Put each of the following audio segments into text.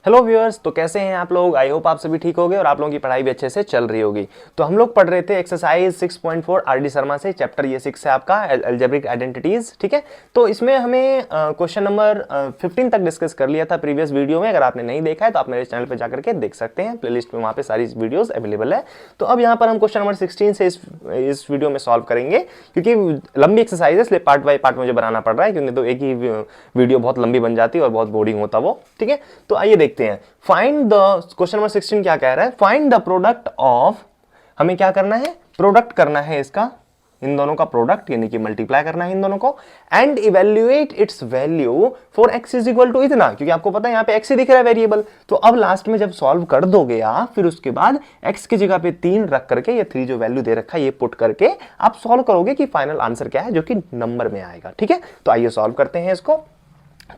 Hello viewers, तो कैसे हैं आप लोग। आई होप आप सभी ठीक होंगे और आप लोगों की पढ़ाई भी अच्छे से चल रही होगी। तो हम लोग पढ़ रहे थे एक्सरसाइज 6.4 आर डी शर्मा से, चैप्टर ये 6 है आपका अलजेब्रिक आइडेंटिटीज। ठीक है, तो इसमें हमें क्वेश्चन नंबर 15 तक डिस्कस कर लिया था प्रीवियस वीडियो में। अगर आपने नहीं देखा है तो आप मेरे चैनल पर जाकर के देख सकते हैं, प्लेलिस्ट में वहाँ पे सारी वीडियोज अवेलेबल है। तो अब यहाँ पर हम क्वेश्चन नंबर 16 से इस वीडियो में सॉल्व करेंगे, क्योंकि लंबी एक्सरसाइज है इसलिए पार्ट बाय पार्ट मुझे बनाना पड़ रहा है, क्योंकि तो एक ही वीडियो बहुत लंबी बन जाती है और बहुत बोरिंग होता वो। ठीक है, तो आइए देखते हैं। फाइंड द क्वेश्चन नंबर 16 क्या कह रहा है, फाइंड द प्रोडक्ट ऑफ, हमें क्या करना है, प्रोडक्ट करना है इसका, इन दोनों का प्रोडक्ट यानी कि मल्टीप्लाई करना है इन दोनों को, and evaluate its value for x is equal to इतना, क्योंकि आपको पता है यहाँ पे x ही दिख रहा है वेरिएबल। तो अब लास्ट में जब सॉल्व कर दोगे आप, फिर उसके बाद x की जगह पे 3 रख करके, ये 3 जो वैल्यू दे रखा है ये पुट करके आप सॉल्व करोगे कि फाइनल आंसर क्या है, जो कि नंबर में आएगा। ठीक है, तो आइए सॉल्व करते हैं इसको।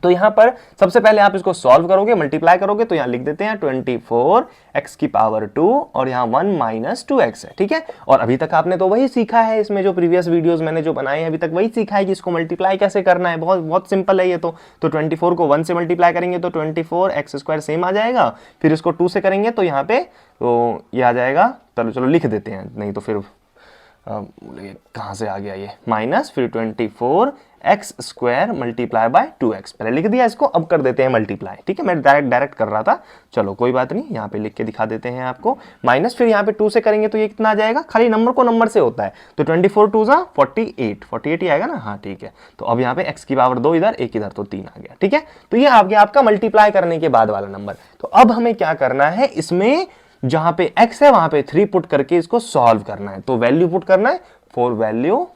तो यहां पर सबसे पहले आप इसको सॉल्व करोगे, मल्टीप्लाई करोगे, तो यहां लिख देते हैं 24 x की पावर 2 और यहां 1 माइनस 2x है। ठीक है, और अभी तक आपने तो वही सीखा है, इसमें जो प्रीवियस वीडियोस मैंने जो बनाए हैं अभी तक वही सीखा है कि इसको मल्टीप्लाई कैसे करना है। बहुत बहुत सिंपल है ये तो 24 को 1 से मल्टीप्लाई करेंगे तो 24x² सेम आ जाएगा, फिर इसको 2 से करेंगे तो यहाँ पे तो ये आ जाएगा। चलो लिख देते हैं, नहीं तो फिर कहां से आ गया ये, माइनस फिर 24x² मल्टीप्लाई बाय 2x, पहले लिख दिया इसको, अब कर देते हैं मल्टीप्लाई। ठीक है, मैं डायरेक्ट कर रहा था, चलो कोई बात नहीं, यहाँ पे लिख के दिखा देते हैं आपको। माइनस फिर यहाँ पे 2 से करेंगे तो ये कितना आ जाएगा, खाली नंबर को नंबर से होता है, तो 24 2 जा 48 ही आएगा ना। हाँ ठीक है, तो अब यहाँ पे x की पावर 2 इधर, 1 इधर, तो 3 आ गया। ठीक है, तो ये आ गया आपका मल्टीप्लाई करने के बाद वाला नंबर। तो अब हमें क्या करना है, इसमें जहां पे x है वहां पे 3 पुट करके इसको सॉल्व करना है। तो वैल्यू पुट करना है, फॉर वैल्यू,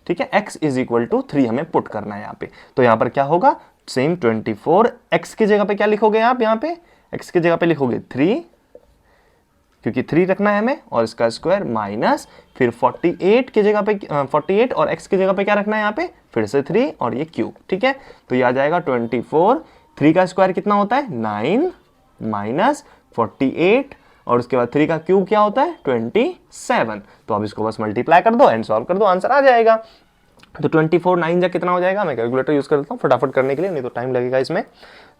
ठीक है, x इज इक्वल टू 3 हमें पुट करना है यहाँ पे। तो यहां पर क्या होगा, सेम 24, x की जगह पे क्या लिखोगे आप, यहाँ पे x की जगह पे लिखोगे 3, क्योंकि 3 रखना है हमें, और इसका स्क्वायर माइनस फिर 48 की जगह पे 48 और x की जगह पे क्या रखना है यहाँ पे, फिर से 3 और ये क्यूब। ठीक है, तो ये आ जाएगा 24, 3 का स्क्वायर कितना होता है 9 माइनस 48 और उसके बाद 3 का क्यूब क्या होता है 27। तो अब इसको बस मल्टीप्लाई कर दो एंड सॉल्व कर दो, आंसर आ जाएगा। तो 24 9 जा कितना हो जाएगा, मैं कैलकुलेटर यूज कर लेता हूँ फटाफट करने के लिए, नहीं तो टाइम लगेगा इसमें।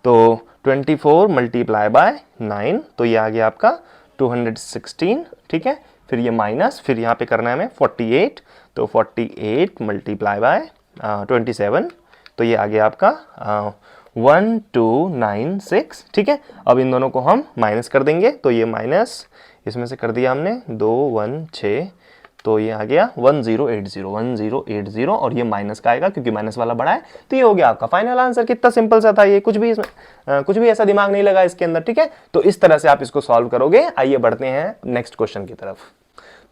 तो 24 मल्टीप्लाई बाय 9, तो ये आ गया आपका 216। ठीक है, फिर ये माइनस, फिर यहाँ पे करना है हमें 48, तो 48 मल्टीप्लाई बाय 27, तो ये आ गया आपका 1296। ठीक है, अब इन दोनों को हम माइनस कर देंगे, तो ये माइनस इसमें से कर दिया हमने 216, तो ये आ गया 1080 और ये माइनस का आएगा क्योंकि माइनस वाला बड़ा है। तो ये हो गया आपका फाइनल आंसर। कितना सिंपल सा था ये, कुछ भी इसमें कुछ भी ऐसा दिमाग नहीं लगा इसके अंदर। ठीक है, तो इस तरह से आप इसको सॉल्व करोगे। आइए बढ़ते हैं नेक्स्ट क्वेश्चन की तरफ।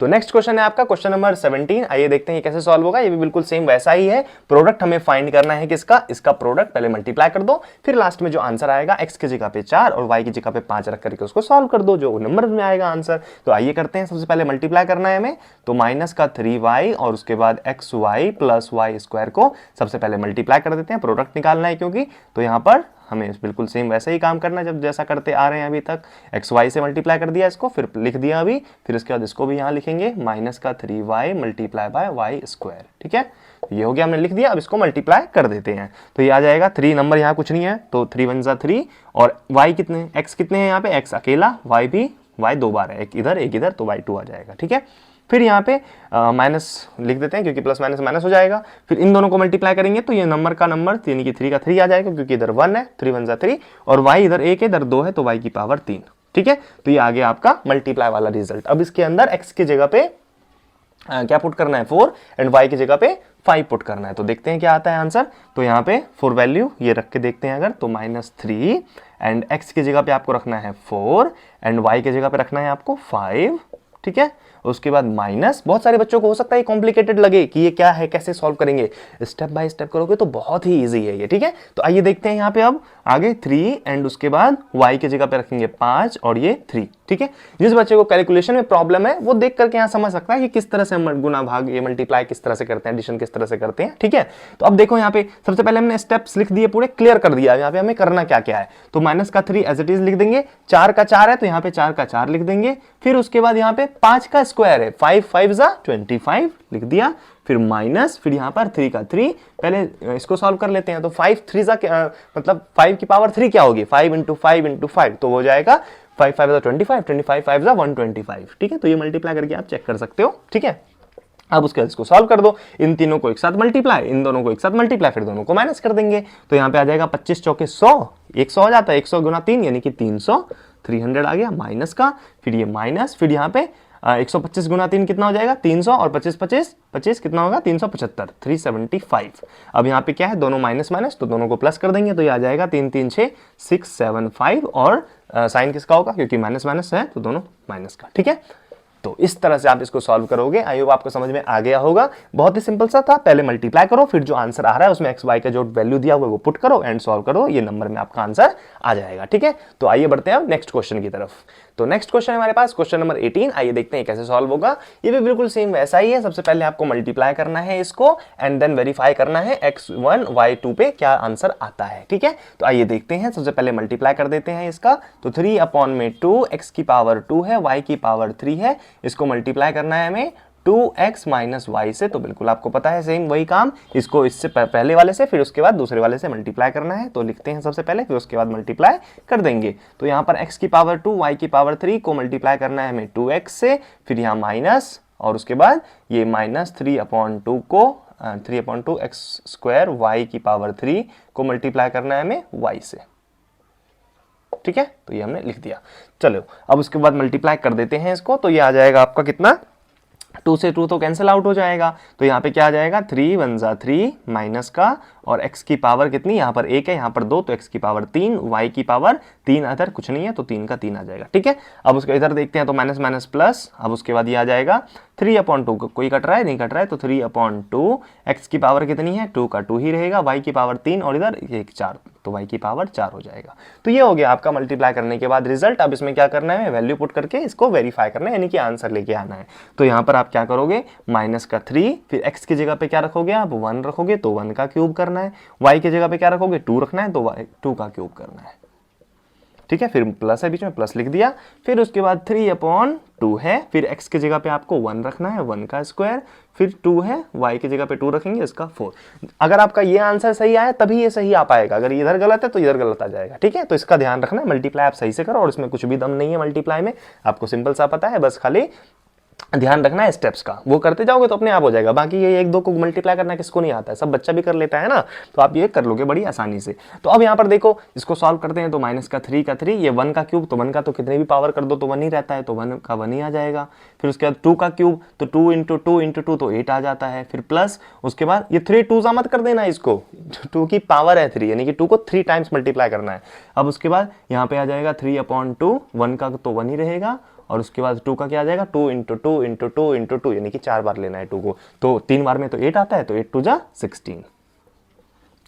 तो नेक्स्ट क्वेश्चन है आपका क्वेश्चन नंबर 17। आइए देखते हैं ये कैसे सॉल्व होगा। ये भी बिल्कुल सेम वैसा ही है, प्रोडक्ट हमें फाइंड करना है किसका, इसका प्रोडक्ट, पहले मल्टीप्लाई कर दो, फिर लास्ट में जो आंसर आएगा x की जगह पे 4 और y की जगह पे 5 रख करके उसको सॉल्व कर दो, जो नंबर में आएगा आंसर। तो आइए करते हैं, सबसे पहले मल्टीप्लाई करना है हमें, तो माइनस का 3y और उसके बाद xy प्लस y² को सबसे पहले मल्टीप्लाई कर देते हैं, प्रोडक्ट निकालना है क्योंकि। तो यहाँ पर हमें बिल्कुल सेम वैसे ही काम करना है जब जैसा करते आ रहे हैं अभी तक। xy से मल्टीप्लाई कर दिया इसको, फिर लिख दिया अभी, फिर इसके बाद इसको भी यहाँ लिखेंगे, माइनस का 3y मल्टीप्लाई बाय y²। ठीक है, ये हो गया, हमने लिख दिया। अब इसको मल्टीप्लाई कर देते हैं, तो ये आ जाएगा 3 नंबर, यहाँ कुछ नहीं है, तो 3 1 जा 3 और y कितने, x कितने हैं यहाँ पे, x अकेला, y भी, y 2 बार है, एक इधर, तो y 2 आ जाएगा। ठीक है, फिर यहाँ पे माइनस लिख देते हैं क्योंकि प्लस माइनस माइनस हो जाएगा। फिर इन दोनों को मल्टीप्लाई करेंगे तो ये नंबर का नंबर यानी कि 3 का 3 आ जाएगा, क्योंकि इधर 1 है, 3 1 जा 3 और y इधर 1 है, इधर 2 है, तो y की पावर 3। ठीक है, तो ये आ गया आपका मल्टीप्लाई वाला रिजल्ट। अब इसके अंदर x की जगह पे क्या पुट करना है 4 एंड y की जगह पे 5 पुट करना है। तो देखते हैं क्या आता है आंसर। तो यहाँ पे 4 वैल्यू ये रख के देखते हैं अगर, तो -3 एंड x की जगह पे आपको रखना है 4 एंड y की जगह पे रखना है आपको 5। ठीक है, उसके बाद माइनस, बहुत सारे बच्चों को हो सकता है कॉम्प्लिकेटेड लगे कि ये क्या है, कैसे सॉल्व करेंगे, स्टेप बाय स्टेप करोगे तो बहुत ही इजी है ये। ठीक है, तो आइए देखते हैं यहाँ पे अब आगे 3 एंड उसके बाद y की जगह पे रखेंगे 5 और ये 3। ठीक है, जिस बच्चे को कैलकुलेशन में प्रॉब्लम है वो देख करके यहाँ समझ सकता है कि किस तरह से हम गुना भाग, ये मल्टीप्लाई किस तरह से करते हैं, एडिशन किस तरह से करते हैं। ठीक है, तो अब देखो यहाँ पे सबसे पहले हमने स्टेप्स लिख दिए, पूरे क्लियर कर दिया, यहाँ पे हमें करना क्या क्या है। तो माइनस का 3 एज इट इज लिख देंगे, 4 का 4 है तो यहाँ पे 4 का 4 लिख देंगे, फिर उसके बाद यहाँ पे 5 का स्क्वायर है, 5 5 जा 25 लिख दिया, फिर माइनस, फिर यहाँ पर 3 का 3, पहले इसको सॉल्व कर लेते हैं। तो 5 3 मतलब 5 की पावर 3 क्या होगी, 5 इंटू 5 इंटू 5, तो हो जाएगा 5 5 25, 25 5 125, ठीक है। तो ये मल्टीप्लाई करके आप चेक कर सकते हो, ठीक है। अब उसके बाद इसको सॉल्व कर दो, इन तीनों को एक साथ मल्टीप्लाई, इन दोनों को एक साथ मल्टीप्लाई, फिर दोनों को माइनस कर देंगे। तो यहाँ पे आ जाएगा 25 चौके 100, 100 हो जाता है, 100 गुना 3 यानी कि 300, 300 आ गया माइनस का, फिर ये माइनस, फिर यहाँ पे 125 गुना 3 कितना हो जाएगा 300, और 25 25 25 कितना होगा 375, 375। अब यहाँ पे क्या है, दोनों माइनस माइनस, तो दोनों को प्लस कर देंगे, तो ये आ जाएगा 3 3 6 675, और साइन किसका होगा, क्योंकि माइनस माइनस है तो दोनों माइनस का, ठीक है। तो इस तरह से आप इसको सॉल्व करोगे। आई होप आपको समझ में आ गया होगा। बहुत ही सिंपल सा था, पहले मल्टीप्लाई करो, फिर जो आंसर आ रहा है उसमें एक्स वाई का जो वैल्यू दिया हुआ है वो पुट करो एंड सॉल्व करो, ये नंबर में आपका आंसर आ जाएगा, ठीक है। तो आइए बढ़ते हैं अब नेक्स्ट क्वेश्चन की तरफ। तो नेक्स्ट क्वेश्चन हमारे पास क्वेश्चन नंबर 18, आइए देखते हैं कैसे सॉल्व होगा। ये भी बिल्कुल सेम वैसा ही है। सबसे पहले आपको मल्टीप्लाई करना है इसको एंड देन वेरीफाई करना है x1 y2 पे क्या आंसर आता है, ठीक है। तो आइए देखते हैं, सबसे पहले मल्टीप्लाई कर देते हैं इसका। तो 3 अपॉन में 2, x की पावर 2 है, y की पावर 3 है, इसको मल्टीप्लाई करना है हमें 2x माइनस वाई से। तो बिल्कुल आपको पता है सेम वही काम, इसको इससे पहले वाले से फिर उसके बाद दूसरे वाले से मल्टीप्लाई करना है। तो लिखते हैं सबसे पहले, फिर उसके बाद मल्टीप्लाई कर देंगे। तो यहाँ पर x की पावर 2, y की पावर 3 को मल्टीप्लाई करना है हमें 2x से, फिर यहाँ माइनस, और उसके बाद ये माइनस 3 अपॉन 2 को 3 अपॉन 2 एक्स स्क्वायर y की पावर 3 को मल्टीप्लाई करना है हमें y से, ठीक है। तो ये हमने लिख दिया। चलो अब उसके बाद मल्टीप्लाई कर देते हैं इसको। तो ये आ जाएगा आपका कितना, 2 से 2 तो कैंसिल आउट हो जाएगा। तो यहाँ पे क्या आ जाएगा 3 1 जा 3 माइनस का, और x की पावर कितनी, यहाँ पर 1 है, यहाँ पर 2, तो x की पावर 3, y की पावर 3, अदर कुछ नहीं है तो 3 का 3 आ जाएगा, ठीक है। अब उसके इधर देखते हैं, तो माइनस माइनस प्लस, अब उसके बाद ये आ जाएगा 3 अपॉन 2, कोई कट रहा है नहीं कट रहा है, तो 3 अपॉन 2, x की पावर कितनी है 2 का 2 ही रहेगा, y की पावर 3 और इधर 1 4, तो y की पावर 4 हो जाएगा। तो ये हो गया आपका मल्टीप्लाई करने के बाद रिजल्ट। अब इसमें क्या करना है, वैल्यू पुट करके इसको वेरीफाई करना है, यानी कि आंसर लेके आना है। तो यहाँ पर आप क्या करोगे, माइनस का 3, फिर x की जगह पे क्या रखोगे आप 1 रखोगे, तो 1 का क्यूब करना है, y की जगह पे क्या रखोगे 2 रखना है, तो 2 का क्यूब करना है, ठीक है। फिर प्लस है बीच में, प्लस लिख दिया, फिर उसके बाद 3 अपॉन 2 है, फिर x की जगह पे आपको 1 रखना है, 1 का स्क्वायर, फिर 2 है, y की जगह पे 2 रखेंगे, इसका 4। अगर आपका ये आंसर सही आया तभी ये सही आ पाएगा, अगर इधर गलत है तो इधर गलत आ जाएगा, ठीक है। तो इसका ध्यान रखना है, मल्टीप्लाई आप सही से करो, और इसमें कुछ भी दम नहीं है मल्टीप्लाई में, आपको सिंपल सा पता है, बस खाली ध्यान रखना है स्टेप्स का, वो करते जाओगे तो अपने आप हो जाएगा। बाकी ये 1 2 को मल्टीप्लाई करना किसको नहीं आता है, सब बच्चा भी कर लेता है ना, तो आप ये कर लोगे बड़ी आसानी से। तो अब यहाँ पर देखो इसको सॉल्व करते हैं, तो माइनस का 3 का 3, ये 1 का क्यूब, तो 1 का तो कितने भी पावर कर दो तो 1 ही रहता है, तो 1 का 1 ही आ जाएगा। फिर उसके बाद 2 का क्यूब, तो 2 इंटू 2 इंटू 2 तो 8 आ जाता है, फिर प्लस उसके बाद ये 3 2 सा मत कर देना इसको, 2 की पावर है 3, यानी कि 2 को 3 टाइम्स मल्टीप्लाई करना है। अब उसके बाद यहाँ पे आ जाएगा 3 अपॉन 2, 1 का तो 1 ही रहेगा, और उसके बाद 2 का क्या आ जाएगा 2 इंटू 2 इंटू 2 इंटू 2, यानी कि 4 बार लेना है 2 को, तो 3 बार में तो 8 आता है, तो 8 2 जा 16,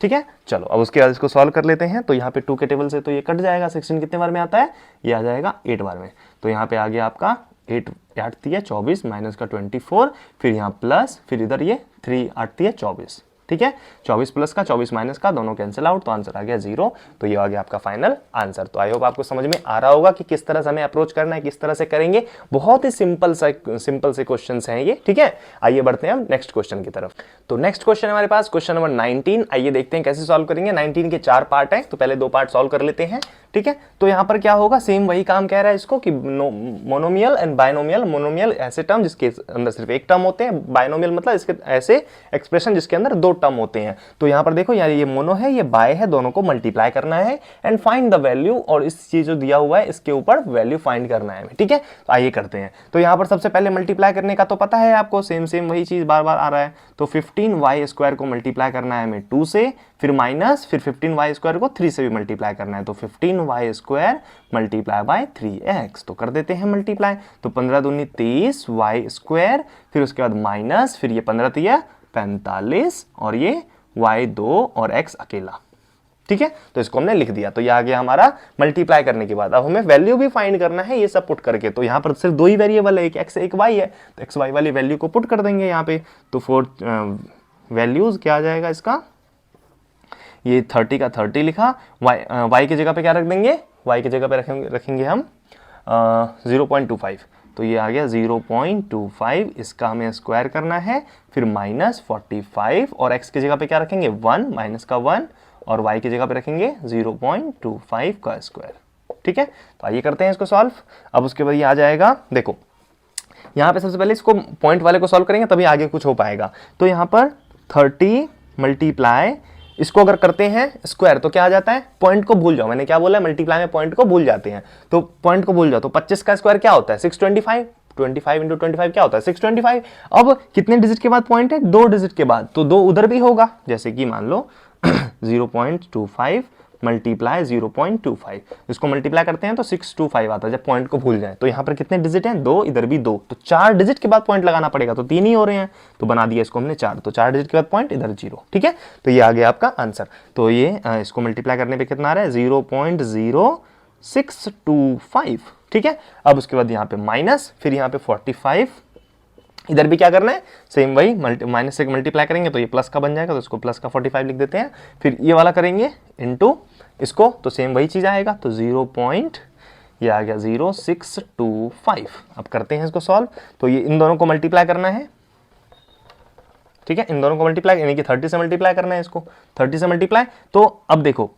ठीक है। चलो अब उसके बाद इसको सॉल्व कर लेते हैं। तो यहाँ पे 2 के टेबल से तो ये कट जाएगा, 16 कितने बार में आता है, ये आ जाएगा 8 बार में। तो यहाँ पे आ गया आपका 8 8 है 24 माइनस का 24, फिर यहाँ प्लस, फिर इधर ये 3 8 है 24, ठीक है। 24 प्लस का 24 माइनस का दोनों कैंसिल आउट, तो आंसर आ गया 0। तो ये आ गया आपका फाइनल आंसर। तो आई होप आपको समझ में आ रहा होगा कि किस तरह से हमें अप्रोच करना है, किस तरह से करेंगे। बहुत ही सिंपल से क्वेश्चंस हैं ये, ठीक है। आइए बढ़ते हैं हम नेक्स्ट क्वेश्चन की तरफ। तो नेक्स्ट क्वेश्चन हमारे पास क्वेश्चन नंबर 19, आइए देखते हैं कैसे सॉल्व करेंगे। 19 के 4 पार्ट हैं, तो पहले 2 पार्ट सॉल्व कर लेते हैं, ठीक है। तो यहाँ पर क्या होगा, सेम वही काम कह रहा है इसको कि मोनोमियल एंड बायनोमियल। मोनोमियल ऐसे टर्म जिसके अंदर सिर्फ एक टर्म होते हैं, बायनोमियल मतलब इसके ऐसे एक्सप्रेशन जिसके अंदर 2 टर्म होते हैं। तो यहाँ पर देखो यार, ये मोनो है ये बाय है, दोनों को मल्टीप्लाई करना है एंड फाइंड द वैल्यू, और इस चीज जो दिया हुआ है इसके ऊपर वैल्यू फाइंड करना है, ठीक है। तो आइए करते हैं। तो यहाँ पर सबसे पहले मल्टीप्लाई करने का तो पता है आपको, सेम वही चीज बार बार आ रहा है। तो 15y स्क्वायर को मल्टीप्लाई करना है हमें 2 से, फिर माइनस, फिर 15y स्क्वायर को 3 से भी मल्टीप्लाई करना है, तो 15y square multiply by 3x, तो कर देते हैं मल्टीप्लाई। तो 15 दूनी 30 y स्क्वायर, फिर उसके बाद माइनस, फिर ये 15 तिया 45, और ये y2 और x अकेला, ठीक है। तो इसको हमने लिख दिया। तो ये आ गया हमारा मल्टीप्लाई करने के बाद। अब हमें वैल्यू भी फाइंड करना है, ये सब पुट करके। तो यहाँ पर सिर्फ 2 ही वेरिएबल है, एक x एक y है, तो x y वाली वैल्यू को पुट कर देंगे यहाँ पे। तो 4 वैल्यूज क्या आ जाएगा इसका, ये 30 का 30 लिखा, y की जगह पे क्या रख देंगे, y की जगह पे रखेंगे हम 0.25, तो ये आ गया 0.25, इसका हमें स्क्वायर करना है, फिर -45 और x की जगह पे क्या रखेंगे 1, माइनस का 1, और y की जगह पे रखेंगे 0.25 का स्क्वायर। ठीक है, तो आइए करते हैं इसको सॉल्व। अब उसके बाद ये आ जाएगा, देखो यहाँ पे सबसे पहले इसको पॉइंट वाले को सॉल्व करेंगे तभी आगे कुछ हो पाएगा। तो यहाँ पर 30 मल्टीप्लाई, इसको अगर करते हैं स्क्वायर तो क्या आ जाता है, पॉइंट को भूल जाओ, मैंने क्या बोला मल्टीप्लाई में पॉइंट को भूल जाते हैं, तो पॉइंट को भूल जाओ, तो 25 का स्क्वायर क्या होता है 625, 25 इंटू 25 क्या होता है 625। अब कितने डिजिट के बाद पॉइंट है, 2 डिजिट के बाद, तो 2 उधर भी होगा, जैसे कि मान लो 0.25 मल्टीप्लाई 0.25, इसको मल्टीप्लाई करते हैं तो 625 आता है जब पॉइंट को भूल जाए। तो यहाँ पर कितने डिजिट हैं 2, इधर भी 2, तो 4 डिजिट के बाद पॉइंट लगाना पड़ेगा, तो 3 ही हो रहे हैं, तो बना दिया इसको हमने 4, तो 4 डिजिट के बाद पॉइंट, इधर 0। ठीक है, तो ये आ गया आपका आंसर। तो ये इसको मल्टीप्लाई करने पर कितना आ रहा है 0.0625। ठीक है, अब उसके बाद यहाँ पे माइनस, फिर यहाँ पे 45, इधर भी क्या करना है सेम वही, माइनस से मल्टीप्लाई करेंगे तो ये प्लस का बन जाएगा, तो इसको प्लस का 45 लिख देते हैं, फिर ये वाला करेंगे इनटू इसको, तो सेम वही चीज आएगा, तो 0. ये आ गया 0625। अब करते हैं इसको सॉल्व, तो ये इन दोनों को मल्टीप्लाई करना है। ठीक है, इन दोनों को मल्टीप्लाई यानी कि 30 से मल्टीप्लाई करना है इसको, 30 से मल्टीप्लाई। तो अब देखो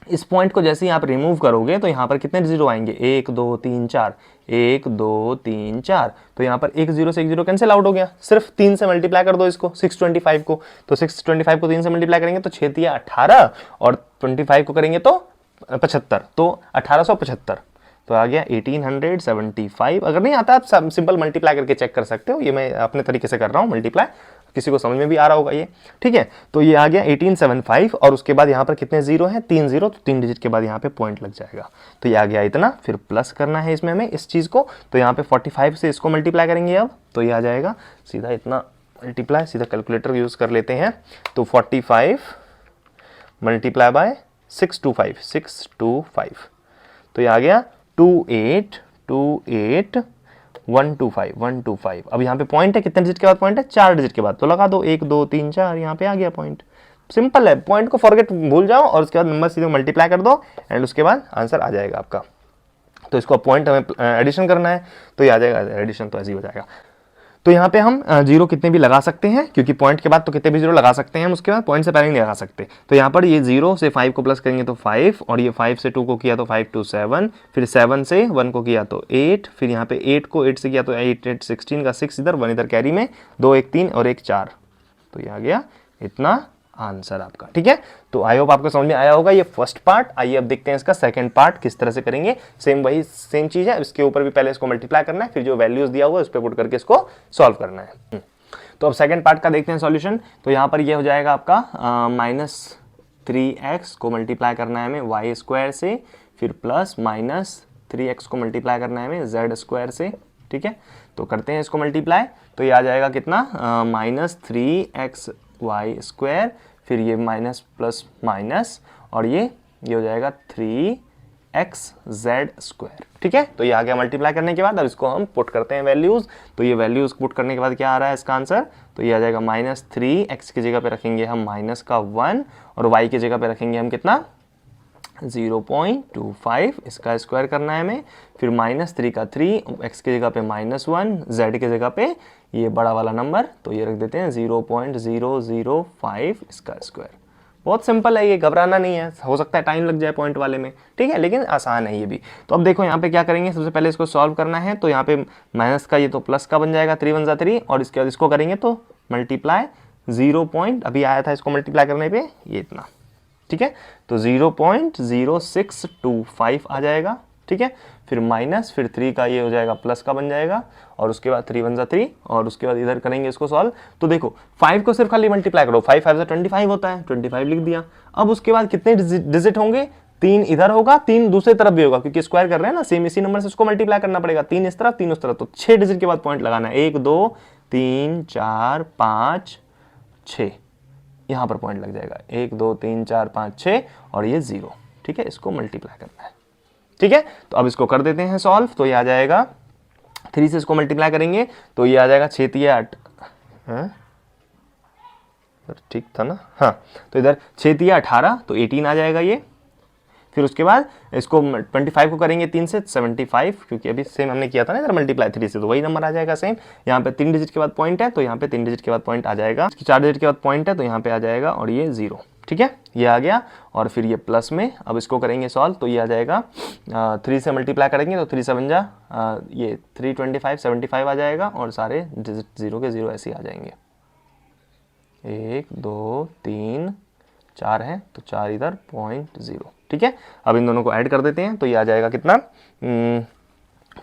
इस पॉइंट को जैसे ही आप रिमूव करोगे तो यहाँ पर कितने जीरो आएंगे 1 2 3 4, 1 2 3 4, तो यहाँ पर एक जीरो से एक जीरो कैंसिल आउट हो गया, सिर्फ 3 से मल्टीप्लाई कर दो इसको 625 को, तो 625 को 3 से मल्टीप्लाई करेंगे तो 6 या 18 और 25 को करेंगे तो 75, तो 1875, तो आ गया 1875। अगर नहीं आता आप सिंपल मल्टीप्लाई करके चेक कर सकते हो, ये मैं अपने तरीके से कर रहा हूँ मल्टीप्लाई, किसी को समझ में भी आ रहा होगा ये। ठीक है, तो ये आ गया 1875 और उसके बाद यहाँ पर कितने जीरो हैं 3 जीरो, तो 3 डिजिट के बाद यहाँ पे पॉइंट लग जाएगा, तो ये आ गया इतना, फिर प्लस करना है इसमें हमें इस चीज़ को, तो यहाँ पे 45 से इसको मल्टीप्लाई करेंगे अब, तो ये आ जाएगा सीधा इतना मल्टीप्लाई, सीधा कैलकुलेटर यूज़ कर लेते हैं, तो 45 मल्टीप्लाई बाय 625, तो ये आ गया 125। अब यहाँ पे पॉइंट है, कितने डिजिट के बाद पॉइंट है 4 डिजिट के बाद, तो लगा दो 1 2 3 4, यहाँ पे आ गया पॉइंट। सिंपल है, पॉइंट को फॉरगेट भूल जाओ और उसके बाद नंबर सीधे मल्टीप्लाई कर दो एंड उसके बाद आंसर आ जाएगा आपका। तो इसको पॉइंट हमें एडिशन करना है, तो ये आ जाएगा एडिशन, तो ऐसे ही हो जाएगा। तो यहाँ पे हम जीरो कितने भी लगा सकते हैं, क्योंकि पॉइंट के बाद तो कितने भी जीरो लगा सकते हैं हम, उसके बाद पॉइंट से पहले नहीं लगा सकते। तो यहाँ पर ये 0 से 5 को प्लस करेंगे तो 5, और ये 5 से 2 को किया तो 5 2 7, फिर 7 से 1 को किया तो 8, फिर यहाँ पे 8 को 8 से किया तो 8 8 16 का 6 इधर, 1 इधर कैरी में, 2 1 3 और 1 4, तो ये आ गया इतना आंसर आपका। ठीक है, तो आई होप आपको समझ में आया होगा ये फर्स्ट पार्ट। आइए अब देखते हैं इसका सेकंड पार्ट किस तरह से करेंगे। सेम वही सेम चीज है, इसके ऊपर भी पहले इसको मल्टीप्लाई करना है, फिर जो वैल्यूज दिया हुआ है उस पर पुट करके इसको सॉल्व करना है। तो अब सेकंड पार्ट का देखते हैं सॉल्यूशन। तो यहाँ पर ये हो जाएगा आपका -3x को मल्टीप्लाई करना है हमें वाई स्क्वायर से, फिर प्लस -3x को मल्टीप्लाई करना है हमें जेड स्क्वायर से। ठीक है, तो करते हैं इसको मल्टीप्लाई, तो ये आ जाएगा कितना -3x वाई स्क्वायर, फिर ये माइनस प्लस माइनस, और ये हो जाएगा 3x जेड स्क्वायर। ठीक है, तो ये आ गया मल्टीप्लाई करने के बाद। अब इसको हम पुट करते हैं वैल्यूज, तो ये वैल्यूज पुट करने के बाद क्या आ रहा है इसका आंसर, तो ये आ जाएगा -3x की जगह पे रखेंगे हम माइनस का 1, और y की जगह पे रखेंगे हम कितना 0.25, इसका स्क्वायर करना है हमें, फिर -3 का 3, x की जगह पे -1, z की जगह पे ये बड़ा वाला नंबर, तो ये रख देते हैं 0.005 इसका स्क्वायर। बहुत सिंपल है ये, घबराना नहीं है, हो सकता है टाइम लग जाए पॉइंट वाले में, ठीक है, लेकिन आसान है ये भी। तो अब देखो यहाँ पे क्या करेंगे, सबसे पहले इसको सॉल्व करना है, तो यहाँ पे माइनस का ये तो प्लस का बन जाएगा, 3 1 जा 3, और इसके बाद इसको करेंगे तो मल्टीप्लाई 0 पॉइंट अभी आया था इसको मल्टीप्लाई करने पे ये इतना, ठीक है, तो 0.0625 आ जाएगा। ठीक है, फिर माइनस, फिर 3 का ये हो जाएगा प्लस का बन जाएगा, और उसके बाद 3 1 जा 3, और उसके बाद इधर करेंगे इसको सॉल्व। तो देखो 5 को सिर्फ खाली मल्टीप्लाई करो, 5 5 से 25 होता है, 25 लिख दिया। अब उसके बाद कितने डिजिट होंगे, 3 इधर होगा, 3 दूसरी तरफ भी होगा, क्योंकि स्क्वायर कर रहे हैं ना, सेम इसी नंबर से उसको मल्टीप्लाई करना पड़ेगा, 3 इस तरफ 3 उस तरफ, तो 6 डिजिट के बाद पॉइंट लगाना है, 1 2 3 4 5 6, यहाँ पर पॉइंट लग जाएगा, 1 2 3 4 5 6, और ये 0। ठीक है, इसको मल्टीप्लाई करना है। ठीक है, तो अब इसको कर देते हैं सॉल्व, तो ये आ जाएगा 3 से इसको मल्टीप्लाई करेंगे तो ये आ जाएगा 6 3 8, ठीक था ना, हाँ, तो इधर 6 3 18, तो 18 आ जाएगा ये, फिर उसके बाद इसको 25 को करेंगे 3 से 75, क्योंकि अभी सेम हमने किया था ना इधर मल्टीप्लाई 3 से, तो वही नंबर आ जाएगा सेम। यहाँ पे 3 डिजिट के बाद पॉइंट है तो यहाँ पे 3 डिजिट के बाद पॉइंट आ जाएगा, 4 डिजिट के बाद पॉइंट है तो यहाँ पे आ जाएगा और ये 0। ठीक है, ये आ गया। और फिर ये प्लस में अब इसको करेंगे सॉल्व तो ये आ जाएगा 3 से मल्टीप्लाई करेंगे तो 3 7 जा ये 325 75 आ जाएगा और सारे डिजिट 0 के 0 ऐसे ही आ जाएंगे। 1 2 3 4 है तो 4 इधर 0.0। ठीक है, अब इन दोनों को ऐड कर देते हैं तो ये आ जाएगा कितना,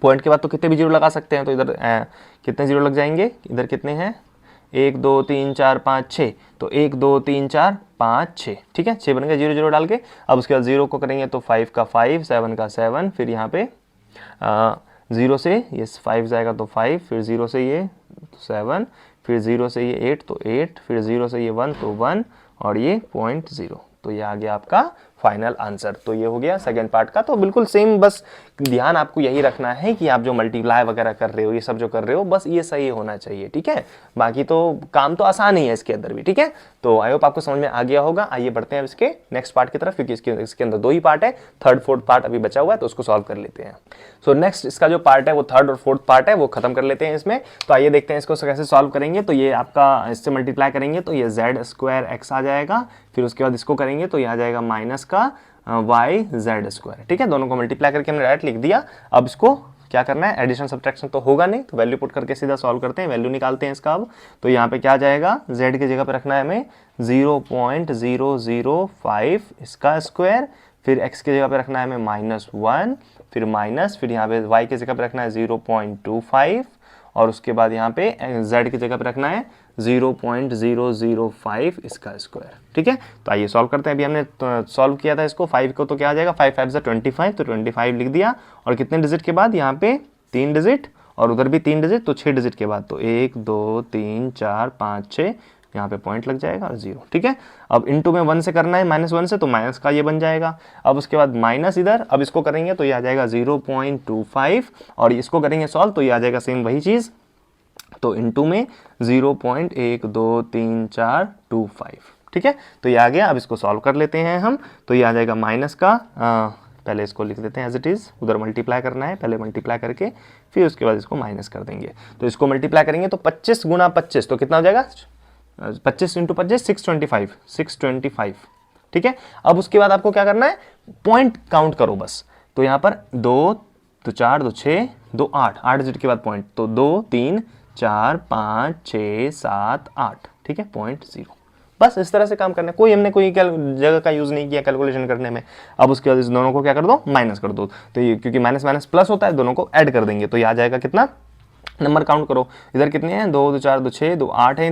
पॉइंट के बाद तो कितने भी जीरो लगा सकते हैं, तो इधर कितने जीरो लग जाएंगे, इधर कितने हैं 1 2 3 4 5 6, तो 1 2 3 4 5 6। ठीक है, 6 बन गए 0 0 डाल के। अब उसके बाद 0 को करेंगे तो 5 का 5, 7 का 7, फिर यहाँ पे 0 से ये 5 जाएगा तो 5, फिर 0 से ये 7, फिर 0 से ये 8 तो 8, फिर 0 से ये 1 तो 1 और ये 0.0। तो ये आ गया आपका फाइनल आंसर। तो ये हो गया सेकंड पार्ट का। तो बिल्कुल सेम, बस ध्यान आपको यही रखना है कि आप जो मल्टीप्लाई वगैरह कर रहे हो, ये सब जो कर रहे हो, बस ये सही होना चाहिए। ठीक है, बाकी तो काम तो आसान ही है इसके अंदर भी। ठीक है, तो आई होप आपको समझ में आ गया होगा। आइए बढ़ते हैं इसके नेक्स्ट पार्ट की तरफ, क्योंकि इसके अंदर 2 ही पार्ट है, थर्ड फोर्थ पार्ट अभी बचा हुआ है तो उसको सॉल्व कर लेते हैं। सो नेक्स्ट इसका जो पार्ट है वो थर्ड और फोर्थ पार्ट है, वो खत्म कर लेते हैं इसमें। तो आइए देखते हैं इसको कैसे सॉल्व करेंगे। तो ये आपका इससे मल्टीप्लाई करेंगे तो ये z² आ जाएगा, फिर उसके बाद इसको करेंगे तो ये आ जाएगा माइनस का yz²। ठीक है, दोनों को मल्टीप्लाई करके हमने डायरेक्ट लिख दिया। अब इसको क्या करना है, एडिशन सब्ट्रैक्शन तो होगा नहीं, तो वैल्यू पुट करके सीधा सॉल्व करते हैं, वैल्यू निकालते हैं इसका। अब तो यहाँ पे क्या आ जाएगा, z की जगह पे रखना है हमें 0.005 इसका स्क्वायर, फिर x की जगह पे रखना है हमें -1, फिर माइनस, फिर यहाँ पे y की जगह पे रखना है 0.25 और उसके बाद यहाँ पे z की जगह पे रखना है 0.005 इसका स्क्वायर। ठीक है, तो आइए सॉल्व करते हैं। अभी हमने सॉल्व किया था इसको 5 को, तो क्या आ जाएगा 5 5 से 25, तो 25 लिख दिया। और कितने डिजिट के बाद, यहाँ पे 3 डिजिट और उधर भी 3 डिजिट, तो 6 डिजिट के बाद, तो 1 2 3 4 5 6, यहाँ पे पॉइंट लग जाएगा और 0। ठीक है, अब इनटू में 1 से करना है, -1 से, तो माइनस का ये बन जाएगा। अब उसके बाद माइनस इधर, अब इसको करेंगे तो ये आ जाएगा 0.25 और इसको करेंगे सॉल्व तो ये आ जाएगा सेम वही चीज़, तो इनटू में 0.123425। ठीक है, तो ये आ गया। अब इसको सॉल्व कर लेते हैं हम, तो ये आ जाएगा माइनस का पहले इसको लिख देते हैं एज इट इज़, उधर मल्टीप्लाई करना है, पहले मल्टीप्लाई करके फिर उसके बाद इसको माइनस कर देंगे। तो इसको मल्टीप्लाई करेंगे तो 25 गुना 25 तो कितना हो जाएगा, 25 इंटू 25 625। ठीक है, अब उसके बाद आपको क्या करना है, पॉइंट काउंट करो बस। तो यहाँ पर 2 तो 4 2 6 2 8 डिजिट के बाद पॉइंट, तो 2 3 4 5 6 7 8। ठीक है, 0.0। बस इस तरह से काम करना है, हमने कोई जगह का यूज नहीं किया कैलकुलेशन करने में। अब उसके बाद इस दोनों को क्या कर दो, माइनस कर दो। तो ये क्योंकि माइनस माइनस प्लस होता है, दोनों को ऐड कर देंगे तो ये आ जाएगा कितना, नंबर काउंट करो, इधर कितने हैं 2 2 4 2 6 2 8 है,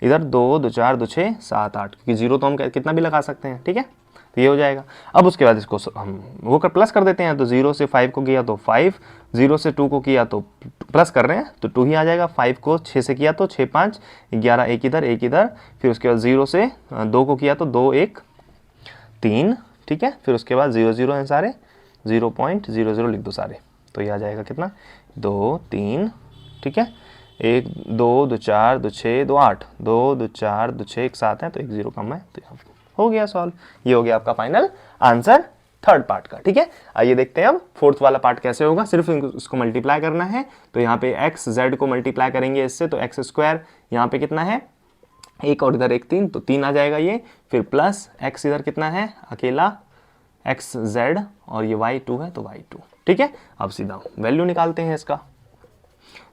इधर 2 2 4 2 6 7 8, क्योंकि 0 तो हम कितना भी लगा सकते हैं। ठीक है, तो ये हो जाएगा। अब उसके बाद इसको हम वो प्लस कर देते हैं, तो 0 से 5 को किया तो 5, 0 से 2 को किया तो प्लस कर रहे हैं तो 2 ही आ जाएगा, 5 को 6 से किया तो 6 5 11, एक इधर, फिर उसके बाद 0 से 2 को किया तो 2 1 3। ठीक है, फिर उसके बाद 0 0 हैं सारे, 0.00 लिख दो सारे, तो ये आ जाएगा कितना 2 3। ठीक है, 1 2 2 4 2 6 2 8 2 2 4 2 6 एक साथ है तो 1 0 कम है, तो यहाँ हो गया सॉल्व। ये हो गया आपका फाइनल आंसर थर्ड पार्ट का। ठीक है, आइए देखते हैं अब फोर्थ वाला पार्ट कैसे होगा। सिर्फ इसको मल्टीप्लाई करना है, तो यहाँ पे x z को मल्टीप्लाई करेंगे इससे, तो x², यहाँ पे कितना है 1 और इधर 1 3, तो 3 आ जाएगा ये, फिर प्लस x इधर कितना है अकेला xz और ये y2 है तो y2। ठीक है, अब सीधा वैल्यू निकालते हैं इसका।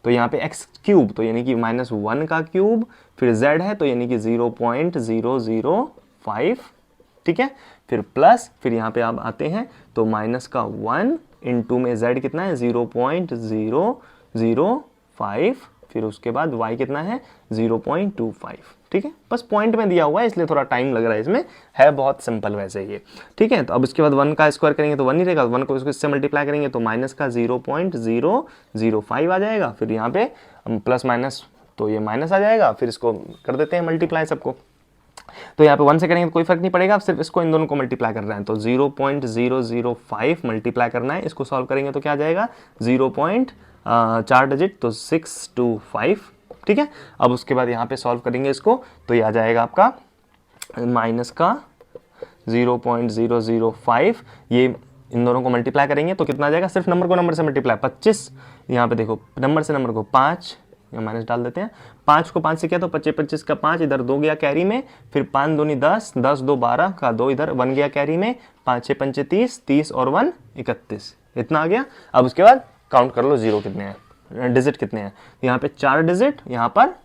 तो यहाँ पे x³ तो यानी कि -1 का क्यूब, फिर z है तो यानी कि 0.005। ठीक है, फिर प्लस, फिर यहाँ पे आप आते हैं तो माइनस का 1 इंटू में z कितना है 0.005, फिर उसके बाद y कितना है 0.25। ठीक है, बस पॉइंट में दिया हुआ है इसलिए थोड़ा टाइम लग रहा है इसमें, है बहुत सिंपल वैसे ये। ठीक है, तो अब इसके बाद 1 का स्क्वायर करेंगे तो 1 ही रहेगा, 1 को इससे मल्टीप्लाई करेंगे तो माइनस का 0.005 आ जाएगा, फिर यहाँ पे प्लस माइनस तो ये माइनस आ जाएगा, फिर इसको कर देते हैं मल्टीप्लाई सबको। तो यहाँ पे 1 से करेंगे तो कोई फर्क नहीं पड़ेगा, सिर्फ इसको इन दोनों को मल्टीप्लाई कर रहे हैं, तो 0.005 मल्टीप्लाई करना है। इसको सॉल्व करेंगे तो क्या आ जाएगा 4 डिजिट तो 625। ठीक है, अब उसके बाद यहाँ पे सॉल्व करेंगे इसको तो ये आ जाएगा आपका माइनस का 0.005, ये इन दोनों को मल्टीप्लाई करेंगे तो कितना आ जाएगा, सिर्फ नंबर को नंबर से मल्टीप्लाई 25, यहाँ पे देखो नंबर से नंबर को 5, या माइनस डाल देते हैं, 5 को 5 से किया तो 25, 25 का 5 इधर 2 गया कैरी में, फिर 5 दूनी 10, 10 2 12 का 2 इधर 1 गया कैरी में, 5 6 पंचे 30, 30 और 1 31, इतना आ गया। अब उसके बाद काउंट कर लो जीरो कितने हैं, डिजिट कितने हैं, यहाँ पे 4 डिजिट, यहाँ पर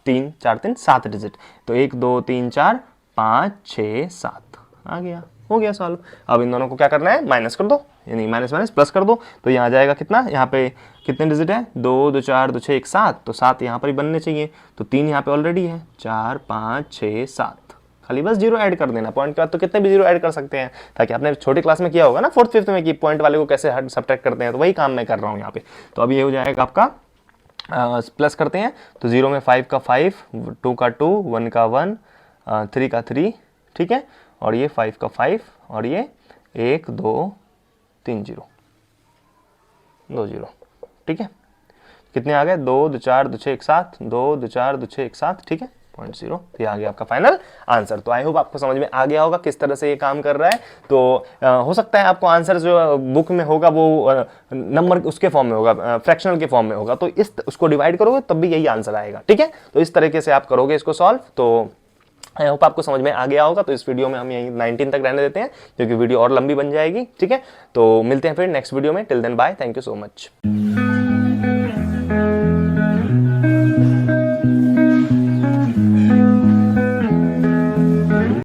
3 4 3 7 डिजिट, तो 1 2 3 4 5 6 7 आ गया, हो गया सॉल्व। अब इन दोनों को क्या करना है, माइनस कर दो, यानी माइनस माइनस प्लस कर दो, तो यहाँ आ जाएगा कितना, यहाँ पे कितने डिजिट है, 2 2 4 2 6 1 7, तो 7 यहाँ पर ही बनने चाहिए, तो 3 यहाँ पे ऑलरेडी है, 4 5 6 7, खाली बस जीरो ऐड कर देना, पॉइंट के बाद तो कितने भी जीरो ऐड कर सकते हैं, ताकि आपने छोटी क्लास में किया होगा ना 4th 5th में कि पॉइंट वाले को कैसे सब्ट्रैक्ट करते हैं, तो वही काम मैं कर रहा हूँ यहाँ पे। तो अब ये हो जाएगा आपका प्लस करते हैं, तो 0 में 5 का 5, 2 का 2, 1 का 1, 3 का 3, ठीक है, और ये 5 का 5, और ये 1 2 3 0 2 0, ठीक है, कितने आ गए, 2 2 4 2 6 1 7, 2 2 4 2 6 1 7, ठीक है, 0.0, तो ये आ गया आपका फाइनल आंसर। तो आई होप आपको समझ में आ गया होगा किस तरह से ये काम कर रहा है। तो हो सकता है आपको आंसर जो बुक में होगा वो नंबर उसके फॉर्म में होगा, फ्रैक्शनल के फॉर्म में होगा, तो उसको डिवाइड करोगे तब भी यही आंसर आएगा, ठीक है। तो इस तरीके से आप करोगे इसको सॉल्व। तो आई होप आपको समझ में आ गया होगा। तो इस वीडियो में हम यहीं 19 तक रहने देते हैं, क्योंकि वीडियो और लंबी बन जाएगी, ठीक है। तो मिलते हैं फिर नेक्स्ट वीडियो में, till then bye, thank you so much.